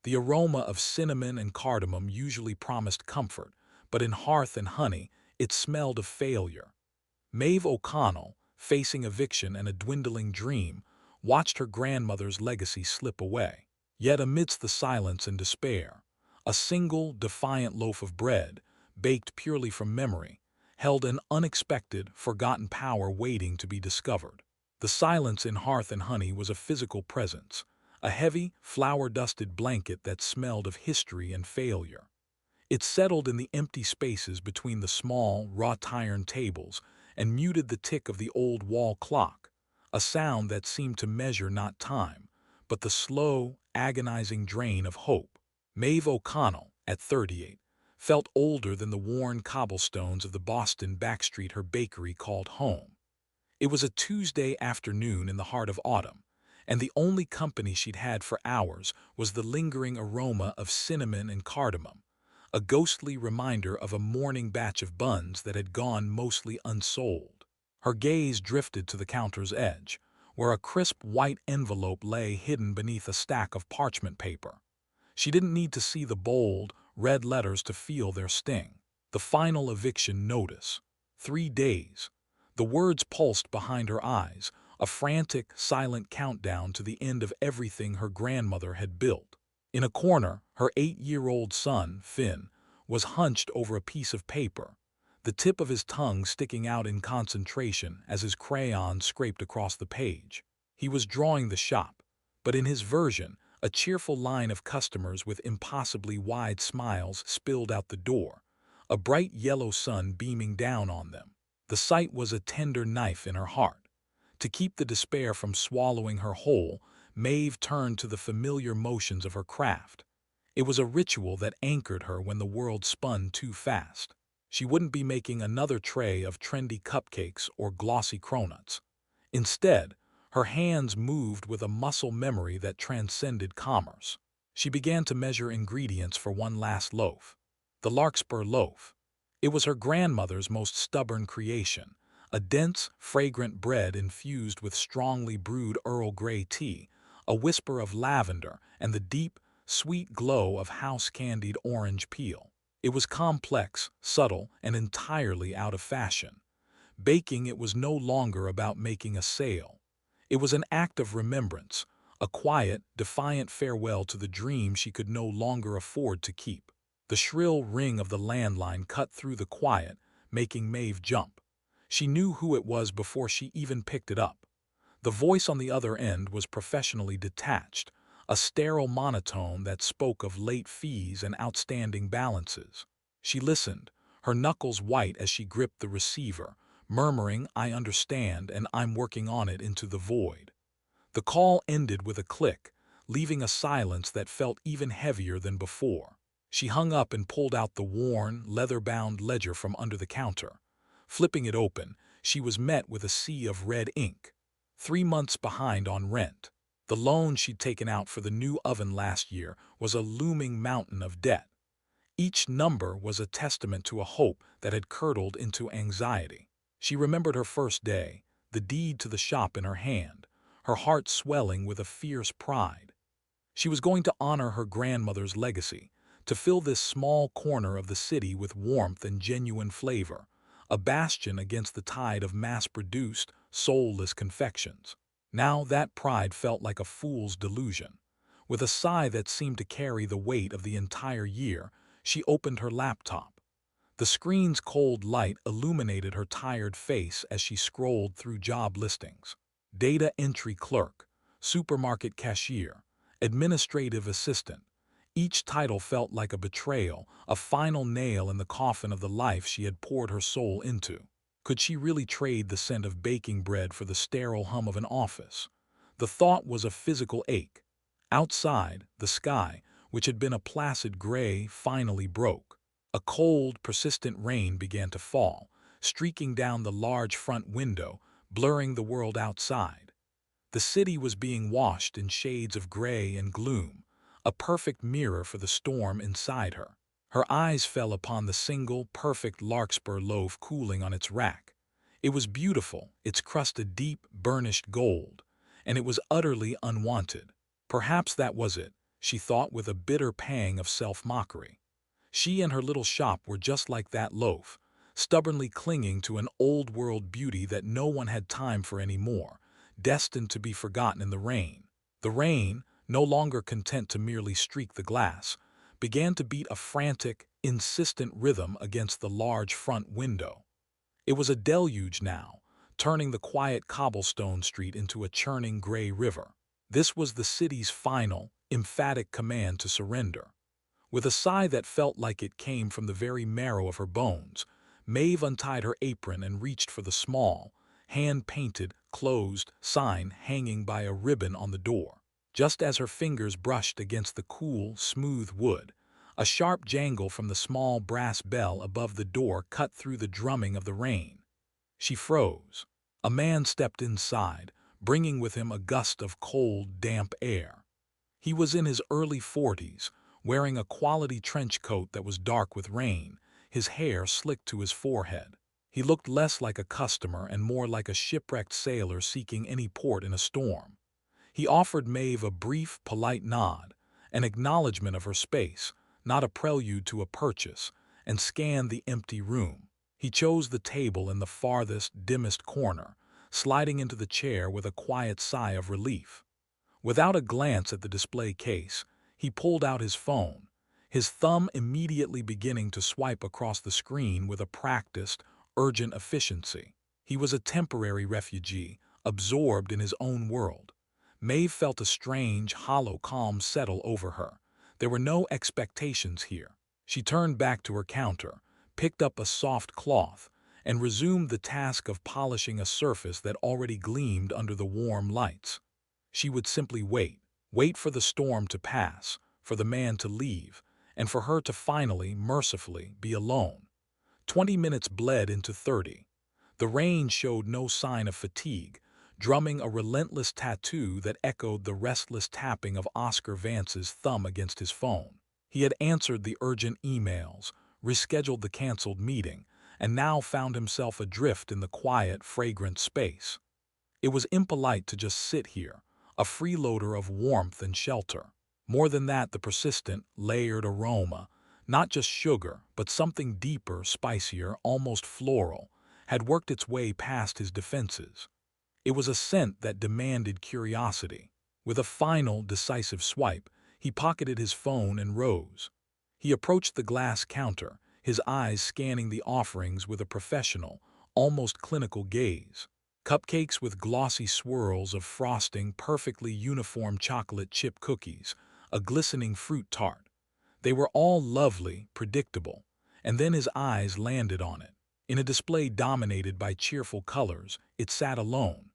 The aroma of cinnamon and cardamom usually promised comfort, but in Hearth and Honey, it smelled of failure. Maeve O'Connell, facing eviction and a dwindling dream, watched her grandmother's legacy slip away. Yet amidst the silence and despair, a single, defiant loaf of bread, baked purely from memory, held an unexpected, forgotten power waiting to be discovered. The silence in Hearth and Honey was a physical presence, a heavy, flour-dusted blanket that smelled of history and failure. It settled in the empty spaces between the small, wrought-iron tables and muted the tick of the old wall clock, a sound that seemed to measure not time, but the slow, agonizing drain of hope. Maeve O'Connell, at 38, felt older than the worn cobblestones of the Boston backstreet her bakery called home. It was a Tuesday afternoon in the heart of autumn, and the only company she'd had for hours was the lingering aroma of cinnamon and cardamom, a ghostly reminder of a morning batch of buns that had gone mostly unsold. Her gaze drifted to the counter's edge, where a crisp white envelope lay hidden beneath a stack of parchment paper. She didn't need to see the bold, red letters to feel their sting. The final eviction notice. 3 days. The words pulsed behind her eyes, a frantic, silent countdown to the end of everything her grandmother had built. In a corner, her 8-year-old son, Finn, was hunched over a piece of paper, the tip of his tongue sticking out in concentration as his crayon scraped across the page. He was drawing the shop, but in his version, a cheerful line of customers with impossibly wide smiles spilled out the door, a bright yellow sun beaming down on them. The sight was a tender knife in her heart. To keep the despair from swallowing her whole, Maeve turned to the familiar motions of her craft. It was a ritual that anchored her when the world spun too fast. She wouldn't be making another tray of trendy cupcakes or glossy cronuts. Instead, her hands moved with a muscle memory that transcended commerce. She began to measure ingredients for one last loaf. The Larkspur loaf. It was her grandmother's most stubborn creation, a dense, fragrant bread infused with strongly brewed Earl Grey tea, a whisper of lavender, and the deep, sweet glow of house-candied orange peel. It was complex, subtle, and entirely out of fashion. Baking it was no longer about making a sale. It was an act of remembrance, a quiet, defiant farewell to the dream she could no longer afford to keep. The shrill ring of the landline cut through the quiet, making Maeve jump. She knew who it was before she even picked it up. The voice on the other end was professionally detached, a sterile monotone that spoke of late fees and outstanding balances. She listened, her knuckles white as she gripped the receiver, murmuring, "I understand and I'm working on it," into the void. The call ended with a click, leaving a silence that felt even heavier than before. She hung up and pulled out the worn, leather-bound ledger from under the counter. Flipping it open, she was met with a sea of red ink. 3 months behind on rent. The loan she'd taken out for the new oven last year was a looming mountain of debt. Each number was a testament to a hope that had curdled into anxiety. She remembered her first day, the deed to the shop in her hand, her heart swelling with a fierce pride. She was going to honor her grandmother's legacy, to fill this small corner of the city with warmth and genuine flavor, a bastion against the tide of mass-produced, soulless confections. Now that pride felt like a fool's delusion. With a sigh that seemed to carry the weight of the entire year, she opened her laptop. The screen's cold light illuminated her tired face as she scrolled through job listings. Data entry clerk, supermarket cashier, administrative assistant. Each title felt like a betrayal, a final nail in the coffin of the life she had poured her soul into. Could she really trade the scent of baking bread for the sterile hum of an office? The thought was a physical ache. Outside, the sky, which had been a placid gray, finally broke. A cold, persistent rain began to fall, streaking down the large front window, blurring the world outside. The city was being washed in shades of gray and gloom, a perfect mirror for the storm inside her. Her eyes fell upon the single, perfect Larkspur loaf cooling on its rack. It was beautiful, its crust a deep, burnished gold, and it was utterly unwanted. Perhaps that was it. she thought with a bitter pang of self-mockery. She and her little shop were just like that loaf, stubbornly clinging to an old-world beauty that no one had time for anymore, destined to be forgotten in the rain. The rain, no longer content to merely streak the glass, began to beat a frantic, insistent rhythm against the large front window. It was a deluge now, turning the quiet cobblestone street into a churning gray river. This was the city's final, emphatic command to surrender. With a sigh that felt like it came from the very marrow of her bones, Maeve untied her apron and reached for the small, hand-painted, closed sign hanging by a ribbon on the door. Just as her fingers brushed against the cool, smooth wood, a sharp jangle from the small brass bell above the door cut through the drumming of the rain. She froze. A man stepped inside, bringing with him a gust of cold, damp air. He was in his early 40s, wearing a quality trench coat that was dark with rain, his hair slicked to his forehead. He looked less like a customer and more like a shipwrecked sailor seeking any port in a storm. He offered Maeve a brief, polite nod, an acknowledgement of her space, not a prelude to a purchase, and scanned the empty room. He chose the table in the farthest, dimmest corner, sliding into the chair with a quiet sigh of relief. Without a glance at the display case, he pulled out his phone, his thumb immediately beginning to swipe across the screen with a practiced, urgent efficiency. He was a temporary refugee, absorbed in his own world. Maeve felt a strange, hollow calm settle over her. There were no expectations here. She turned back to her counter, picked up a soft cloth, and resumed the task of polishing a surface that already gleamed under the warm lights. She would simply wait for the storm to pass, for the man to leave, and for her to finally, mercifully, be alone. 20 minutes bled into 30. The rain showed no sign of fatigue, drumming a relentless tattoo that echoed the restless tapping of Oscar Vance's thumb against his phone. He had answered the urgent emails, rescheduled the canceled meeting, and now found himself adrift in the quiet, fragrant space. It was impolite to just sit here, a freeloader of warmth and shelter. More than that, the persistent, layered aroma, not just sugar, but something deeper, spicier, almost floral, had worked its way past his defenses. It was a scent that demanded curiosity. With a final, decisive swipe, he pocketed his phone and rose. He approached the glass counter, his eyes scanning the offerings with a professional, almost clinical gaze. Cupcakes with glossy swirls of frosting, perfectly uniform chocolate chip cookies, a glistening fruit tart. They were all lovely, predictable, and then his eyes landed on it. In a display dominated by cheerful colors, it sat alone.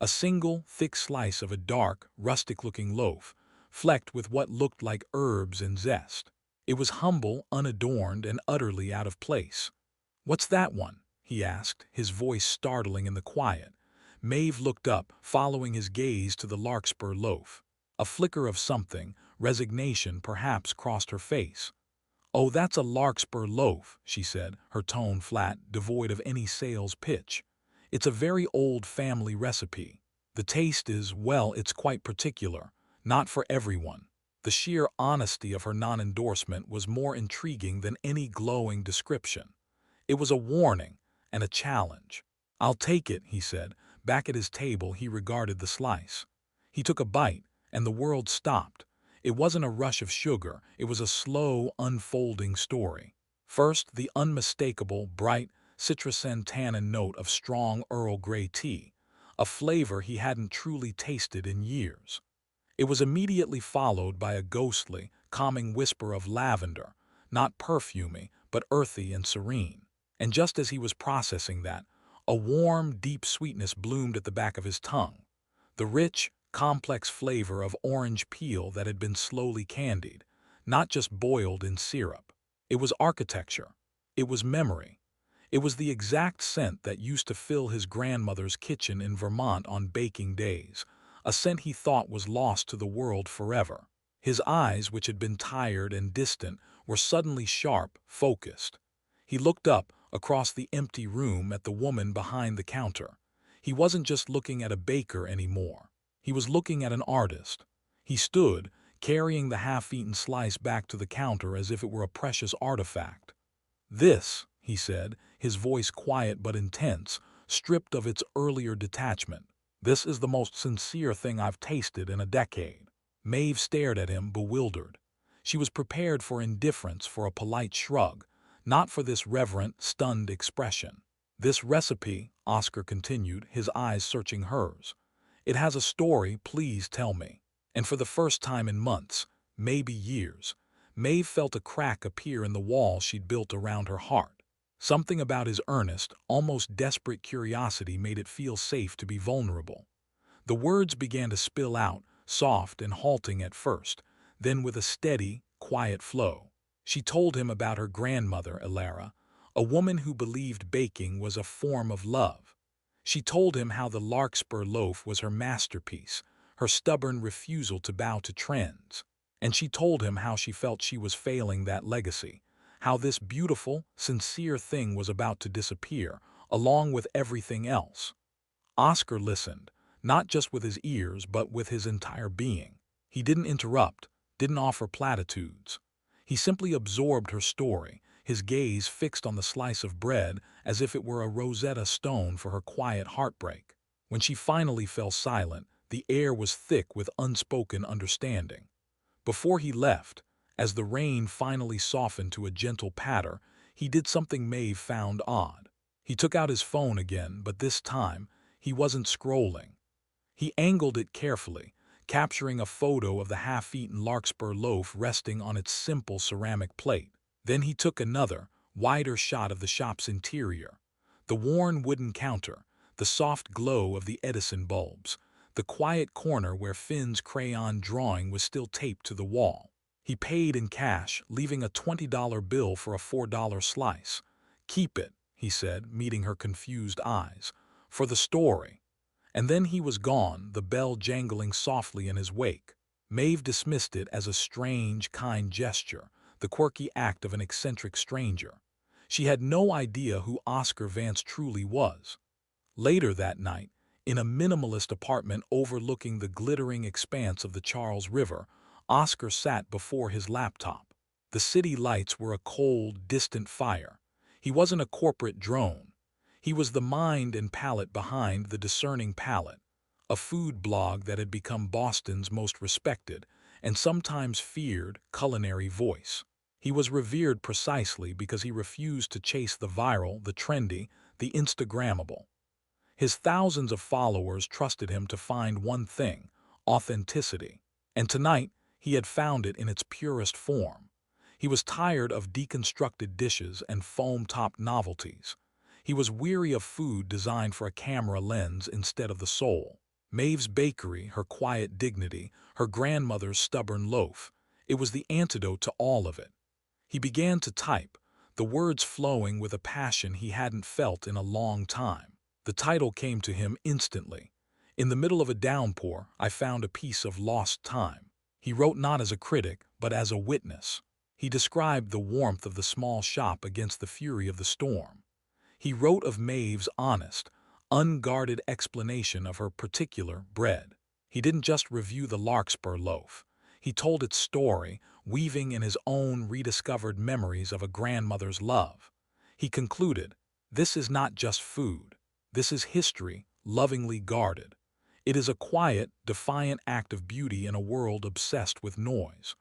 A single, thick slice of a dark, rustic-looking loaf, flecked with what looked like herbs and zest. It was humble, unadorned, and utterly out of place. "What's that one?" he asked, his voice startling in the quiet. Maeve looked up, following his gaze to the larkspur loaf. A flicker of something, resignation perhaps, crossed her face. "Oh, that's a larkspur loaf," she said, her tone flat, devoid of any sales pitch. "It's a very old family recipe. The taste is, well, it's quite particular. Not for everyone." The sheer honesty of her non-endorsement was more intriguing than any glowing description. It was a warning and a challenge. "I'll take it," he said. Back at his table, he regarded the slice. He took a bite, and the world stopped. It wasn't a rush of sugar, it was a slow, unfolding story. First, the unmistakable, bright, citrusine tannin note of strong Earl Grey tea, a flavor he hadn't truly tasted in years. It was immediately followed by a ghostly, calming whisper of lavender, not perfumey, but earthy and serene. And just as he was processing that, a warm, deep sweetness bloomed at the back of his tongue. The rich, complex flavor of orange peel that had been slowly candied, not just boiled in syrup. It was architecture. It was memory. It was the exact scent that used to fill his grandmother's kitchen in Vermont on baking days, a scent he thought was lost to the world forever. His eyes, which had been tired and distant, were suddenly sharp, focused. He looked up, across the empty room, at the woman behind the counter. He wasn't just looking at a baker anymore. He was looking at an artist. He stood, carrying the half-eaten slice back to the counter as if it were a precious artifact. "This," he said, his voice quiet but intense, stripped of its earlier detachment, "this is the most sincere thing I've tasted in a decade." Maeve stared at him, bewildered. She was prepared for indifference, for a polite shrug, not for this reverent, stunned expression. "This recipe," Oscar continued, his eyes searching hers, "it has a story, please tell me." And for the first time in months, maybe years, Maeve felt a crack appear in the wall she'd built around her heart. Something about his earnest, almost desperate curiosity made it feel safe to be vulnerable. The words began to spill out, soft and halting at first, then with a steady, quiet flow. She told him about her grandmother, Elara, a woman who believed baking was a form of love. She told him how the larkspur loaf was her masterpiece, her stubborn refusal to bow to trends. And she told him how she felt she was failing that legacy, how this beautiful, sincere thing was about to disappear, along with everything else. Oscar listened, not just with his ears but with his entire being. He didn't interrupt, didn't offer platitudes. He simply absorbed her story, his gaze fixed on the slice of bread as if it were a Rosetta Stone for her quiet heartbreak. When she finally fell silent, the air was thick with unspoken understanding. Before he left, as the rain finally softened to a gentle patter, he did something Maeve found odd. He took out his phone again, but this time, he wasn't scrolling. He angled it carefully, capturing a photo of the half-eaten larkspur loaf resting on its simple ceramic plate. Then he took another, wider shot of the shop's interior. The worn wooden counter, the soft glow of the Edison bulbs, the quiet corner where Finn's crayon drawing was still taped to the wall. He paid in cash, leaving a $20 bill for a $4 slice. "Keep it," he said, meeting her confused eyes, "for the story." And then he was gone, the bell jangling softly in his wake. Maeve dismissed it as a strange, kind gesture, the quirky act of an eccentric stranger. She had no idea who Oscar Vance truly was. Later that night, in a minimalist apartment overlooking the glittering expanse of the Charles River, Oscar sat before his laptop. The city lights were a cold, distant fire. He wasn't a corporate drone. He was the mind and palate behind The Discerning Palate, a food blog that had become Boston's most respected and sometimes feared culinary voice. He was revered precisely because he refused to chase the viral, the trendy, the Instagrammable. His thousands of followers trusted him to find one thing: authenticity. And tonight, he had found it in its purest form. He was tired of deconstructed dishes and foam-topped novelties. He was weary of food designed for a camera lens instead of the soul. Maeve's bakery, her quiet dignity, her grandmother's stubborn loaf, it was the antidote to all of it. He began to type, the words flowing with a passion he hadn't felt in a long time. The title came to him instantly. In the middle of a downpour, I found a piece of lost time. He wrote not as a critic, but as a witness. He described the warmth of the small shop against the fury of the storm. He wrote of Maeve's honest, unguarded explanation of her particular bread. He didn't just review the larkspur loaf. He told its story, weaving in his own rediscovered memories of a grandmother's love. He concluded, "This is not just food. This is history, lovingly guarded. It is a quiet, defiant act of beauty in a world obsessed with noise.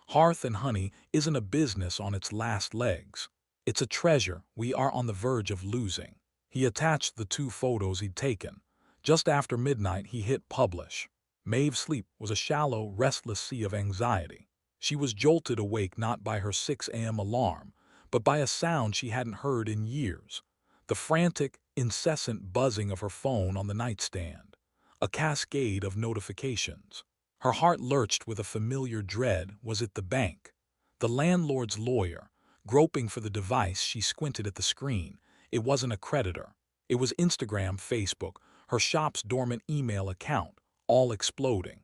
Hearth and Honey isn't a business on its last legs. It's a treasure we are on the verge of losing." He attached the 2 photos he'd taken. Just after midnight, he hit publish. Maeve's sleep was a shallow, restless sea of anxiety. She was jolted awake not by her 6 a.m. alarm, but by a sound she hadn't heard in years. The frantic, incessant buzzing of her phone on the nightstand. A cascade of notifications. Her heart lurched with a familiar dread. Was it the bank? The landlord's lawyer? Groping for the device, she squinted at the screen. It wasn't a creditor. It was Instagram, Facebook, her shop's dormant email account, all exploding.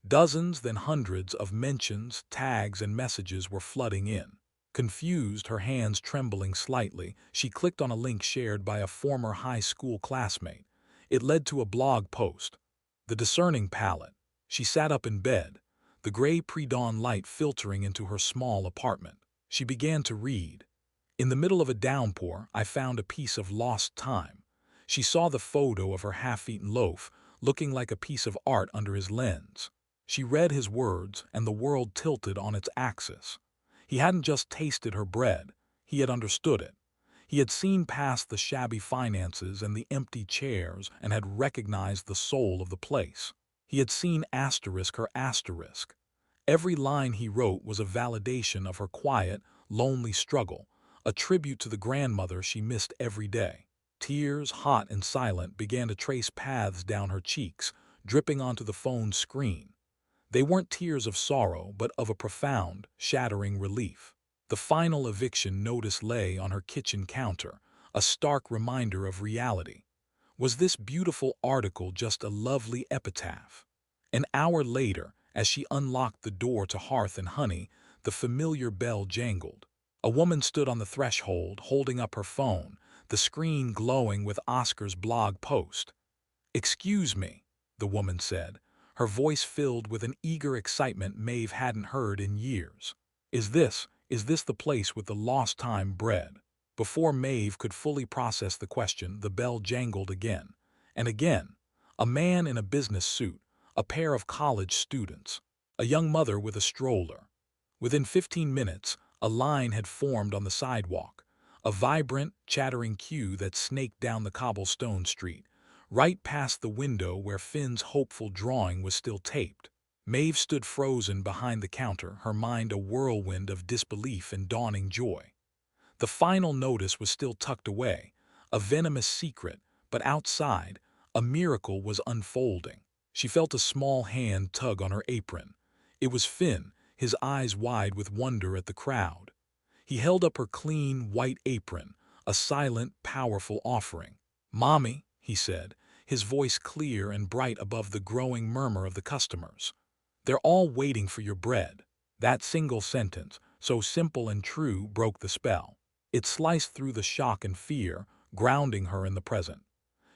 Dozens, then hundreds of mentions, tags, and messages were flooding in. Confused, her hands trembling slightly, she clicked on a link shared by a former high school classmate. It led to a blog post. The Discerning Palate. She sat up in bed. the gray pre-dawn light filtering into her small apartment. She began to read. In the middle of a downpour, I found a piece of lost time. She saw the photo of her half-eaten loaf, looking like a piece of art under his lens. She read his words, and the world tilted on its axis. He hadn't just tasted her bread, he had understood it. He had seen past the shabby finances and the empty chairs and had recognized the soul of the place. He had seen asterisk her asterisk. Every line he wrote was a validation of her quiet, lonely struggle, a tribute to the grandmother she missed every day. Tears, hot and silent, began to trace paths down her cheeks, dripping onto the phone's screen. They weren't tears of sorrow, but of a profound, shattering relief. The final eviction notice lay on her kitchen counter, a stark reminder of reality. Was this beautiful article just a lovely epitaph? An hour later, as she unlocked the door to Hearth and Honey, the familiar bell jangled. A woman stood on the threshold, holding up her phone, the screen glowing with Oscar's blog post. "Excuse me," the woman said, her voice filled with an eager excitement Maeve hadn't heard in years. Is this the place with the lost time bread?" Before Maeve could fully process the question, the bell jangled again. And again. A man in a business suit, a pair of college students, a young mother with a stroller. Within 15 minutes, a line had formed on the sidewalk, a vibrant, chattering queue that snaked down the cobblestone street, right past the window where Finn's hopeful drawing was still taped. Maeve stood frozen behind the counter, her mind a whirlwind of disbelief and dawning joy. The final notice was still tucked away, a venomous secret, but outside, a miracle was unfolding. She felt a small hand tug on her apron. It was Finn, his eyes wide with wonder at the crowd. He held up her clean, white apron, a silent, powerful offering. "Mommy," he said, his voice clear and bright above the growing murmur of the customers. "They're all waiting for your bread." That single sentence, so simple and true, broke the spell. It sliced through the shock and fear, grounding her in the present.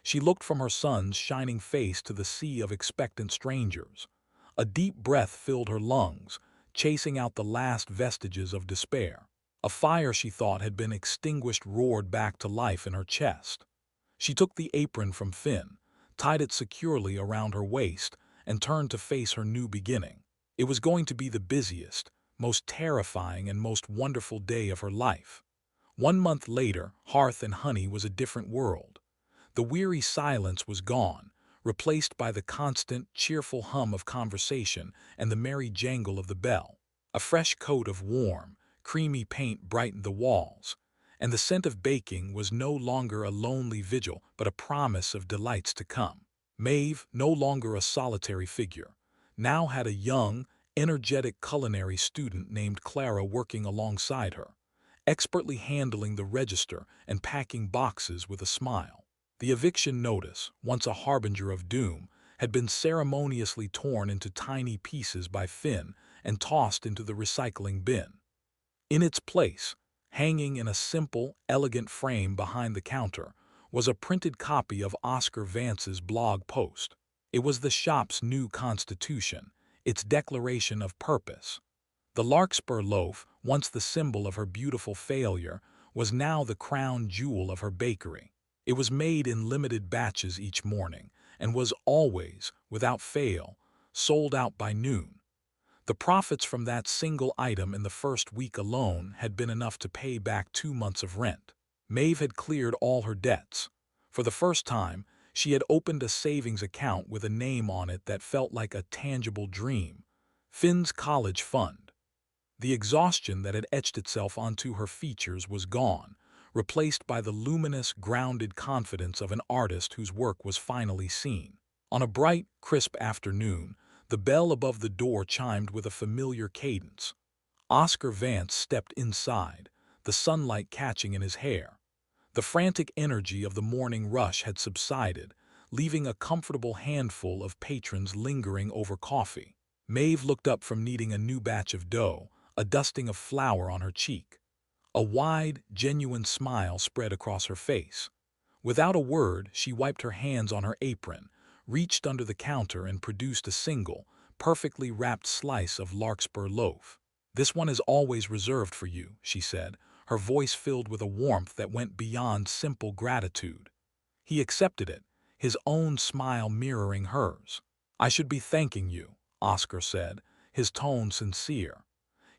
She looked from her son's shining face to the sea of expectant strangers. A deep breath filled her lungs, chasing out the last vestiges of despair. A fire she thought had been extinguished roared back to life in her chest. She took the apron from Finn, tied it securely around her waist, and turned to face her new beginning. It was going to be the busiest, most terrifying, and most wonderful day of her life. 1 month later, Hearth and Honey was a different world. The weary silence was gone, replaced by the constant, cheerful hum of conversation and the merry jangle of the bell. A fresh coat of warm, creamy paint brightened the walls, and the scent of baking was no longer a lonely vigil but a promise of delights to come. Maeve, no longer a solitary figure, now had a young, energetic culinary student named Clara working alongside her, expertly handling the register and packing boxes with a smile. The eviction notice, once a harbinger of doom, had been ceremoniously torn into tiny pieces by Finn and tossed into the recycling bin. In its place, hanging in a simple, elegant frame behind the counter, was a printed copy of Oscar Vance's blog post. It was the shop's new constitution, its declaration of purpose. The larkspur loaf, once the symbol of her beautiful failure, was now the crown jewel of her bakery. It was made in limited batches each morning, and was always, without fail, sold out by noon. The profits from that single item in the first week alone had been enough to pay back 2 months of rent. Maeve had cleared all her debts. For the first time, she had opened a savings account with a name on it that felt like a tangible dream: Finn's college fund. The exhaustion that had etched itself onto her features was gone, replaced by the luminous, grounded confidence of an artist whose work was finally seen. On a bright, crisp afternoon, the bell above the door chimed with a familiar cadence. Oscar Vance stepped inside, the sunlight catching in his hair. The frantic energy of the morning rush had subsided, leaving a comfortable handful of patrons lingering over coffee. Maeve looked up from kneading a new batch of dough, a dusting of flour on her cheek. A wide, genuine smile spread across her face. Without a word, she wiped her hands on her apron, reached under the counter and produced a single, perfectly wrapped slice of larkspur loaf. "This one is always reserved for you," she said, her voice filled with a warmth that went beyond simple gratitude. He accepted it, his own smile mirroring hers. "I should be thanking you," Oscar said, his tone sincere.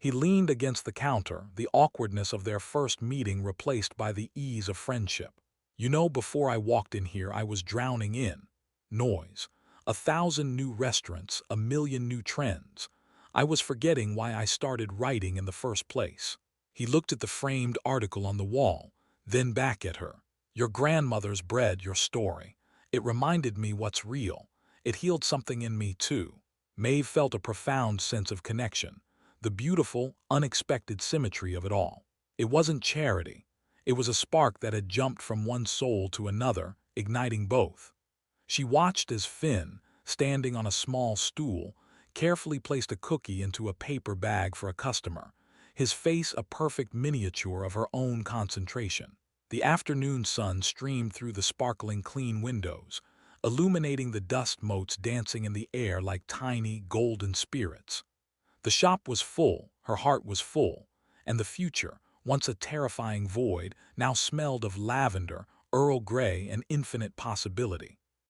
He leaned against the counter, the awkwardness of their first meeting replaced by the ease of friendship. "You know, before I walked in here, I was drowning in noise. 1,000 new restaurants, a million new trends. I was forgetting why I started writing in the first place." He looked at the framed article on the wall, then back at her. "Your grandmother's bread, your story. It reminded me what's real. It healed something in me, too." Maeve felt a profound sense of connection, the beautiful, unexpected symmetry of it all. It wasn't charity. It was a spark that had jumped from one soul to another, igniting both. She watched as Finn, standing on a small stool, carefully placed a cookie into a paper bag for a customer, his face a perfect miniature of her own concentration. The afternoon sun streamed through the sparkling clean windows, illuminating the dust motes dancing in the air like tiny, golden spirits. The shop was full, her heart was full, and the future, once a terrifying void, now smelled of lavender, Earl Grey, and infinite possibility.